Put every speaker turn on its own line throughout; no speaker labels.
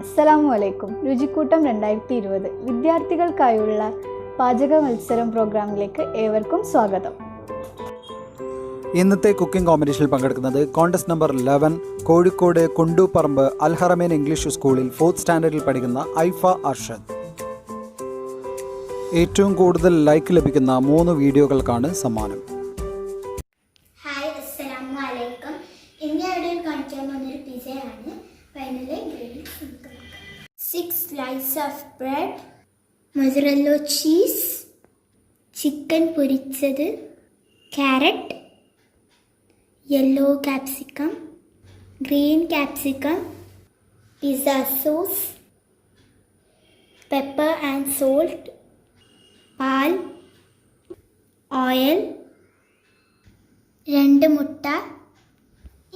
അസ്സലാമു രുചിക്കൂട്ടം 2020 വിദ്യാർത്ഥികൾക്കായുള്ള പാചക മത്സരം പ്രോഗ്രാമിലേക്ക് ഏവർക്കും സ്വാഗതം.
ഇന്നത്തെ കുക്കിംഗ് കോമ്പറ്റീഷനിൽ പങ്കെടുക്കുന്നത് contest number 11 Kozhikode Kundupparamba അൽഹറമേൻ English സ്കൂളിൽ 4th സ്റ്റാൻഡേർഡിൽ പഠിക്കുന്ന ഐഫ അർഷദ്. ഏറ്റവും കൂടുതൽ ലൈക്ക് ലഭിക്കുന്ന 3 വീഡിയോകൾക്കാണ് സമ്മാനം.
ഹായ്, അസ്സലാമു അലൈക്കും. ഇന്ന് അവിടെ കാണിക്കാൻ പോകുന്നൊരു പിസയാണ്. Finally ingredients 6 slices of bread, mozzarella cheese, chicken പൊരിച്ചത്, carrot, yellow capsicum, green capsicum, pizza sauce, pepper and salt, പാൽ, ഓയിൽ, 2 മുട്ട.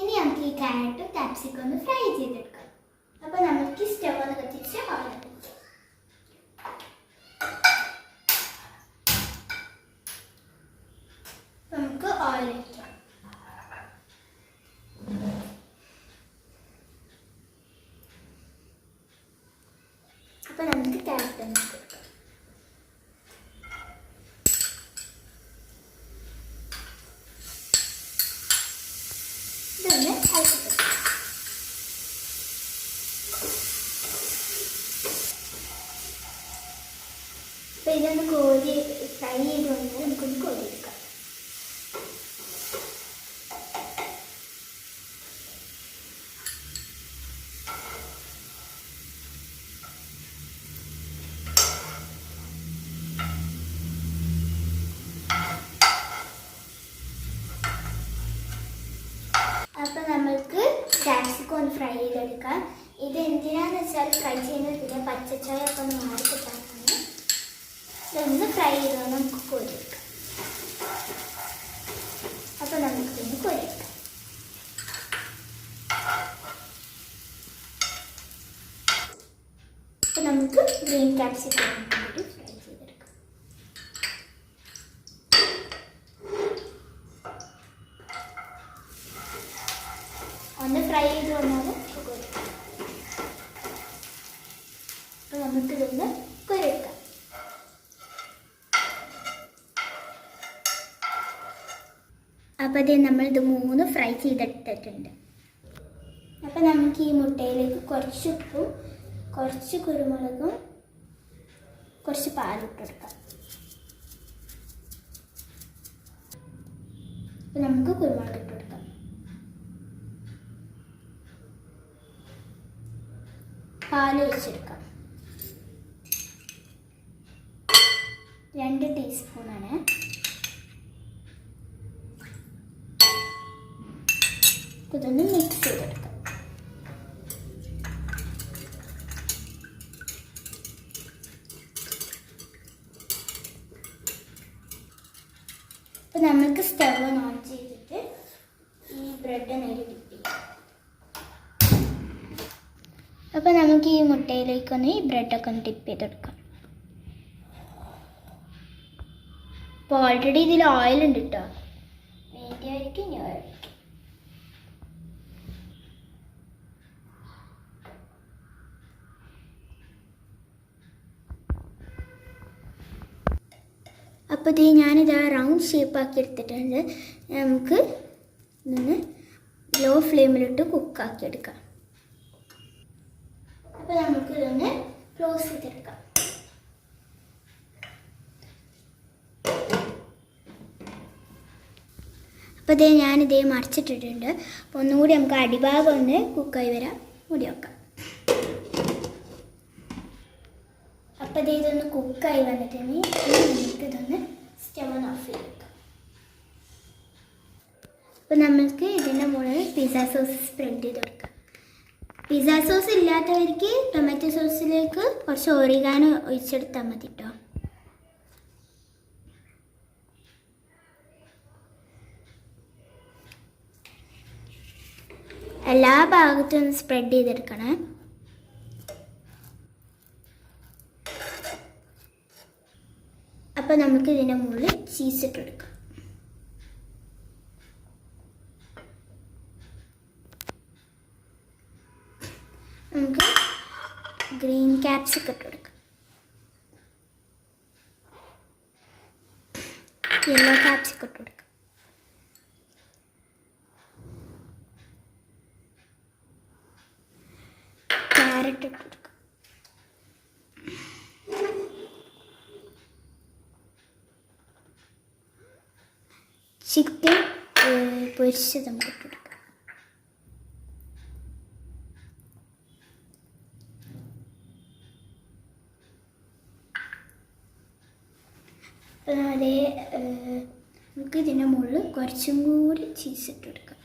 ഇനി നമുക്ക് ഈ ക്യാരറ്റും ക്യാപ്സിക്കം ഒന്ന് ഫ്രൈ ചെയ്തെടുക്കാം. അപ്പോൾ നമുക്ക് സ്റ്റവ് ഒന്ന് കത്തിച്ച് ഓയിൽ ഒഴിക്കാം. നമുക്ക് ഓയിൽ ഒഴിക്കാം. അപ്പോൾ നമുക്ക് ക്യാരറ്റ് ഒന്ന് കൊടുക്കാം. ഇതൊന്ന് അഴിച്ചിട്ട് അപ്പോൾ ഇതൊന്ന് കോരി ഫ്രൈ ചെയ്ത് വന്നാൽ നമുക്കൊന്ന് കോരിയെടുക്കാം. അപ്പോൾ നമ്മൾക്ക് ക്യാപ്സിക്കം ഒന്ന് ഫ്രൈ ചെയ്തെടുക്കാം. ഇത് എന്തിനാന്ന് വെച്ചാൽ ഫ്രൈ ചെയ്യുന്നത് ഇതിൻ്റെ പച്ചച്ചോയൊക്കെ ഒന്ന് മാറി കിട്ടാനാണ്. ഇതൊന്ന് ഫ്രൈ ചെയ്ത് നമുക്ക് കോരിയെടുക്കാം. അപ്പോൾ നമുക്കിതൊന്ന് കോരിയെടുക്കാം. അപ്പോൾ നമുക്ക് ഗ്രീൻ ക്യാപ്സിക്കം കൂടി ഫ്രൈ ചെയ്തെടുക്കാം. ഒന്ന് ഫ്രൈ ചെയ്ത് വന്നാൽ കോരിയെടുക്കാം. അപ്പോൾ നമുക്കിതൊന്ന് കോരിയെടുക്കാം. അപ്പോൾ അതേ നമ്മളിത് 3 ഫ്രൈ ചെയ്തെടുത്തിട്ടുണ്ട്. അപ്പോൾ നമുക്ക് ഈ മുട്ടയിലേക്ക് കുറച്ച് ഉപ്പും കുറച്ച് കുരുമുളകും കുറച്ച് പാലിട്ടെടുക്കാം. അപ്പോൾ നമുക്ക് കുരുമുളക് ഇട്ടെടുക്കാം. പാൽ ഒഴിച്ചെടുക്കാം. 2 ടീസ്പൂണാണ്. ഇതൊന്ന് മിക്സ് ചെയ്തെടുക്കാം. അപ്പോൾ നമുക്ക് സ്റ്റവ് ഓൺ ചെയ്തിട്ട് ഈ ബ്രെഡ് നേരെ ഡിപ്പ് ചെയ്യാം. അപ്പോൾ നമുക്ക് ഈ മുട്ടയിലേക്കൊന്ന് ഈ ബ്രെഡൊക്കെ ഒന്ന് ഡിപ്പ് ചെയ്തെടുക്കാം. അപ്പോൾ ഓൾറെഡി ഇതിൽ ഓയിൽ ഉണ്ട് കേട്ടോ. വേണ്ടിയായിരിക്കും ഞാൻ ഒഴിക്കാം. അപ്പോൾ ഇത് ഞാനിത് റൗണ്ട് ഷേപ്പാക്കി എടുത്തിട്ടുണ്ട്. നമുക്ക് ഇതൊന്ന് ലോ ഫ്ലെയിമിലിട്ട് കുക്കാക്കി എടുക്കാം. അപ്പോൾ നമുക്ക് ഇതൊന്ന് ക്ലോസ് ചെയ്തെടുക്കാം. അപ്പോൾ ഇതേ ഞാനിതേ മറിച്ചിട്ടിട്ടുണ്ട്. അപ്പോൾ ഒന്നുകൂടി നമുക്ക് അടിഭാഗം ഒന്ന് കുക്കായി വരാം. മൂടി വെക്കാം. അപ്പോൾ ഇതൊന്ന് കുക്കായി വന്നിട്ടുണ്ടെങ്കിൽ നമുക്കിതൊന്ന് സ്റ്റവ് ഒന്ന് ഓഫ് ചെയ്തെടുക്കാം. അപ്പോൾ നമുക്ക് ഇതിൻ്റെ മുകളിൽ പിസ്സ സോസ് സ്പ്രെഡ് ചെയ്ത് കൊടുക്കാം. പിസ്സ സോസ് ഇല്ലാത്തവർക്ക് ടൊമാറ്റോ സോസിലേക്ക് കുറച്ച് ഒറിഗാനോ ഒഴിച്ചെടുത്താൽ മതി കേട്ടോ. എല്ലാ ഭാഗത്തും ഒന്ന് സ്പ്രെഡ് ചെയ്തെടുക്കണേ. അപ്പോൾ നമുക്ക് ഇതിൻ്റെ മുകളിൽ ചീസ് ഇട്ടെടുക്കാം. നമുക്ക് ഗ്രീൻ ക്യാപ്സിക്കം ഇട്ട് കൊടുക്കാം. യെല്ലോ ക്യാപ്സിക്കം ഇട്ട് കൊടുക്കാം. ക്യാരറ്റ് ഇട്ട് കൊടുക്കാം. ചിക്കൻ പൊരിച്ചത് നമുക്ക് ഇട്ട് കൊടുക്കാം. അതേ നമുക്ക് ഇതിൻ്റെ മുകളിൽ കുറച്ചും കൂടി ചീസ് ഇട്ട് കൊടുക്കാം.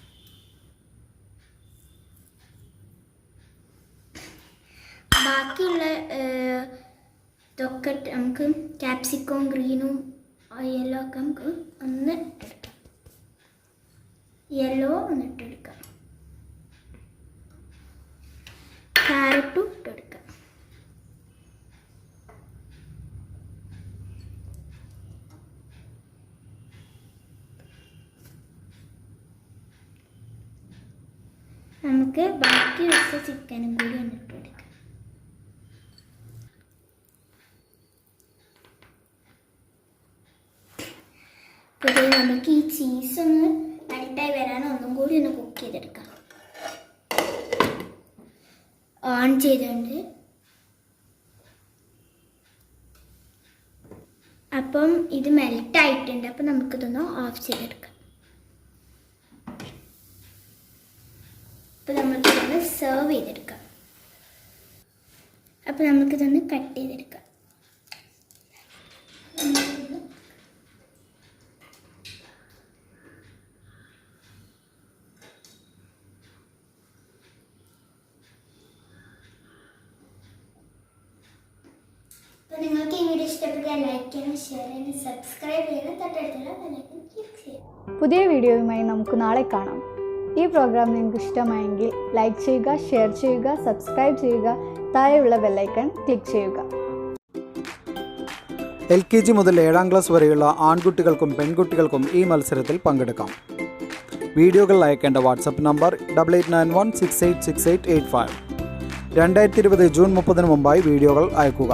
ബാക്കിയുള്ള ഇതൊക്കെ നമുക്ക് ക്യാപ്സിക്കവും ഗ്രീനും യെല്ലോ ഒക്കെ നമുക്ക് ഒന്ന് ഇട്ടെടുക്കാം. യെല്ലോ ഒന്ന് ഇട്ടെടുക്കാം. ക്യാരറ്റും ഇട്ടെടുക്കാം. നമുക്ക് ബാക്കി വെച്ച ചിക്കനും കൂടി ഒന്ന് ഇട്ടെടുക്കാം. അപ്പോൾ നമുക്ക് ഈ ചീസ് ഒന്ന് മെൽറ്റായി വരാൻ ഒന്നും കൂടി ഒന്ന് കുക്ക് ചെയ്തെടുക്കാം. ഓൺ ചെയ്തുകൊണ്ട് അപ്പം ഇത് മെൽറ്റായിട്ടുണ്ട്. അപ്പം നമുക്കിതൊന്ന് ഓഫ് ചെയ്തെടുക്കാം. അപ്പോൾ നമുക്കിതൊന്ന് സെർവ് ചെയ്തെടുക്കാം. അപ്പോൾ നമുക്കിതൊന്ന് കട്ട് ചെയ്തെടുക്കാം. അപ്പോൾ നിങ്ങൾക്ക് ഈ വീഡിയോ ഇഷ്ടപ്പെട്ടാൽ ലൈക്ക് ചെയ്യണം, ഷെയർ ചെയ്യണം, സബ്സ്ക്രൈബ് ചെയ്യണം, തൊട്ടടുത്തുള്ള ബെല്ലൈക്കൺ ക്ലിക്ക് ചെയ്യണം.
പുതിയ വീഡിയോയുമായി നമുക്ക് നാളെ കാണാം. ഈ പ്രോഗ്രാം നിങ്ങൾക്ക് ഇഷ്ടമായെങ്കിൽ ലൈക്ക് ചെയ്യുക, ഷെയർ ചെയ്യുക, സബ്സ്ക്രൈബ് ചെയ്യുക, താഴെയുള്ള ബെല്ലൈക്കൺ ക്ലിക്ക് ചെയ്യുക.
LKG മുതൽ 7ാം ക്ലാസ് വരെയുള്ള ആൺകുട്ടികൾക്കും പെൺകുട്ടികൾക്കും ഈ മത്സരത്തിൽ പങ്കെടുക്കാം. വീഡിയോകൾ അയക്കേണ്ട വാട്സപ്പ് നമ്പർ 8891686885. 2020 ജൂൺ 30 മുമ്പായി വീഡിയോകൾ അയക്കുക.